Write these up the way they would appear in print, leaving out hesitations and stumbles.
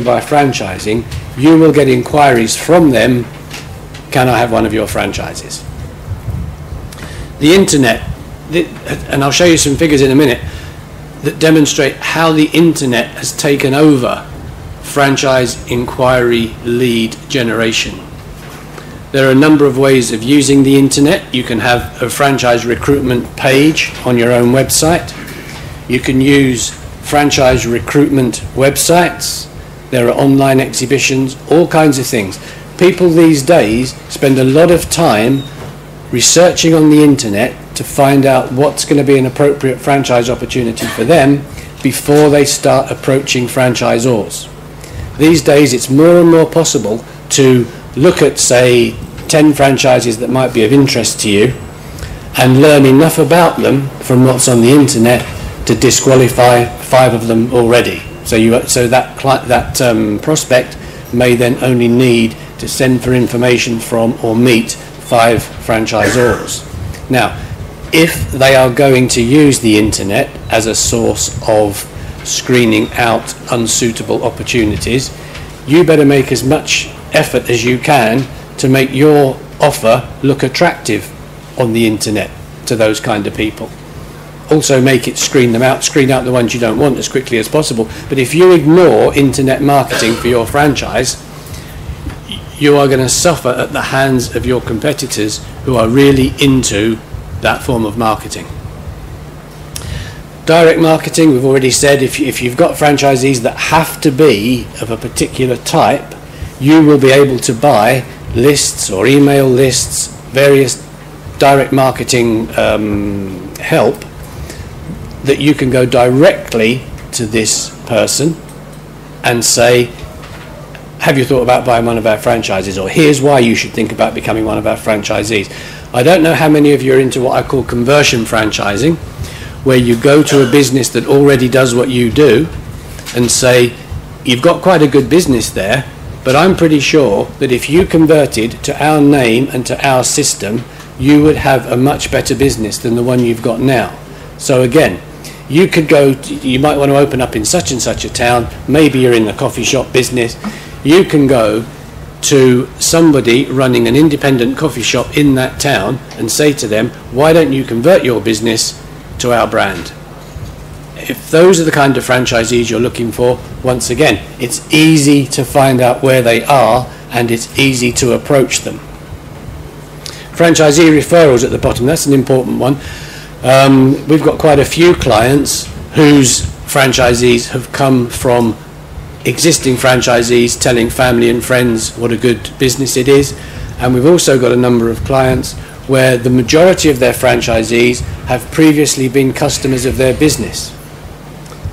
by franchising, you will get inquiries from them, can I have one of your franchises? The internet, and I'll show you some figures in a minute, that demonstrate how the internet has taken over franchise inquiry lead generation. There are a number of ways of using the internet. You can have a franchise recruitment page on your own website. You can use franchise recruitment websites. There are online exhibitions, all kinds of things. People these days spend a lot of time researching on the internet to find out what's going to be an appropriate franchise opportunity for them before they start approaching franchisors. These days it's more and more possible to look at, say, 10 franchises that might be of interest to you and learn enough about them from what's on the internet to disqualify 5 of them already. So that prospect may then only need to send for information from or meet 5 franchisors. Now, if they are going to use the internet as a source of screening out unsuitable opportunities, you better make as much effort as you can to make your offer look attractive on the internet to those kind of people. Also make it screen out the ones you don't want as quickly as possible. But if you ignore internet marketing for your franchise, you are going to suffer at the hands of your competitors who are really into that form of marketing. Direct marketing, we've already said, if you've got franchisees that have to be of a particular type, you will be able to buy lists or email lists, various direct marketing help, that you can go directly to this person and say, have you thought about buying one of our franchises? Or here's why you should think about becoming one of our franchisees. I don't know how many of you are into what I call conversion franchising, where you go to a business that already does what you do and say, you've got quite a good business there, but I'm pretty sure that if you converted to our name and to our system, you would have a much better business than the one you've got now. So again, you could go, you might want to open up in such and such a town, maybe you're in the coffee shop business, you can go to somebody running an independent coffee shop in that town and say to them, why don't you convert your business to our brand? If those are the kind of franchisees you're looking for, once again, it's easy to find out where they are and it's easy to approach them. Franchisee referrals at the bottom, that's an important one. We've got quite a few clients whose franchisees have come from existing franchisees telling family and friends what a good business it is, and we've also got a number of clients where the majority of their franchisees have previously been customers of their business.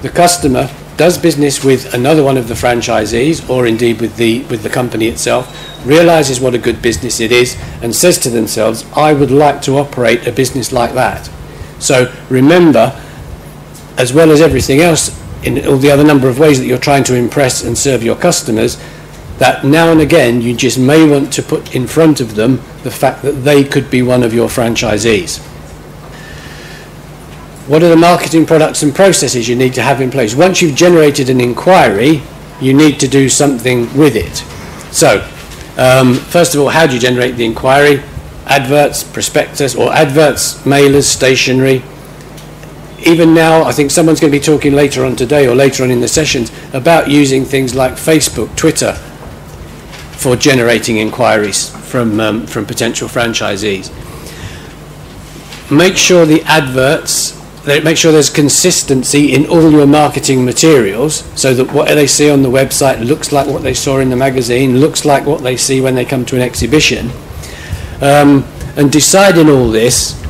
The customer does business with another one of the franchisees, or indeed with the company itself, realizes what a good business it is and says to themselves, I would like to operate a business like that. So remember, as well as everything else, in all the other number of ways that you're trying to impress and serve your customers, that now and again you just may want to put in front of them the fact that they could be one of your franchisees. What are the marketing products and processes you need to have in place? Once you've generated an inquiry, you need to do something with it. So, first of all, how do you generate the inquiry? Adverts, prospectus, or adverts, mailers, stationery. Even now, I think someone's going to be talking later on today or later on in the sessions about using things like Facebook, Twitter for generating inquiries from potential franchisees. Make sure the adverts, make sure there's consistency in all your marketing materials so that what they see on the website looks like what they saw in the magazine, looks like what they see when they come to an exhibition. And decide in all this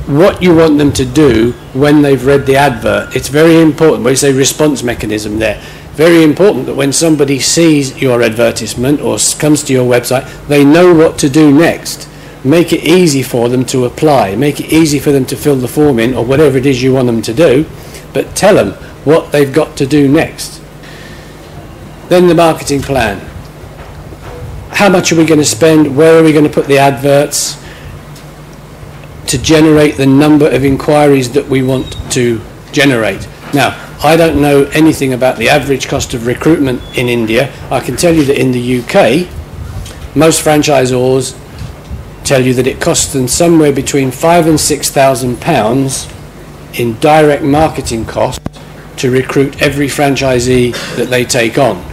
what you want them to do when they've read the advert. It's very important, when you say response mechanism there, very important that when somebody sees your advertisement or comes to your website, they know what to do next. Make it easy for them to apply, make it easy for them to fill the form in or whatever it is you want them to do, but tell them what they've got to do next. Then the marketing plan. How much are we going to spend? Where are we going to put the adverts to generate the number of inquiries that we want to generate? Now, I don't know anything about the average cost of recruitment in India. I can tell you that in the UK, most franchisors tell you that it costs them somewhere between £5,000 and £6,000 in direct marketing costs to recruit every franchisee that they take on.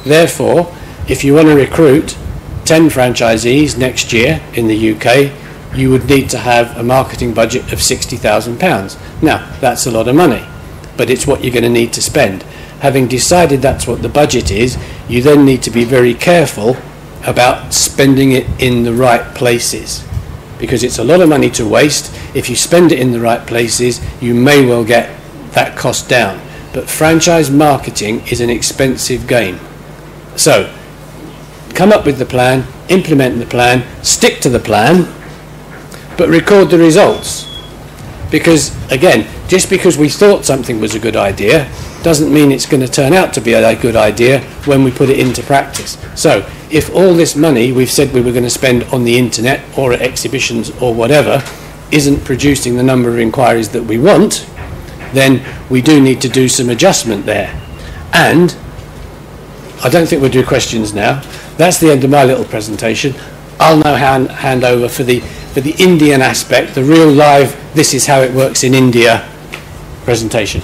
Therefore, if you want to recruit 10 franchisees next year in the UK, you would need to have a marketing budget of £60,000. Now, that's a lot of money, but it's what you're going to need to spend. Having decided that's what the budget is, you then need to be very careful about spending it in the right places, because it's a lot of money to waste. If you spend it in the right places, you may well get that cost down. But franchise marketing is an expensive game. So, come up with the plan, implement the plan, stick to the plan, but record the results. Because, again, just because we thought something was a good idea doesn't mean it's going to turn out to be a good idea when we put it into practice. So, if all this money we've said we were going to spend on the internet or at exhibitions or whatever isn't producing the number of inquiries that we want, then we do need to do some adjustment there. And I don't think we'll do questions now. That's the end of my little presentation. I'll now hand over for the Indian aspect, the real live, this is how it works in India presentation.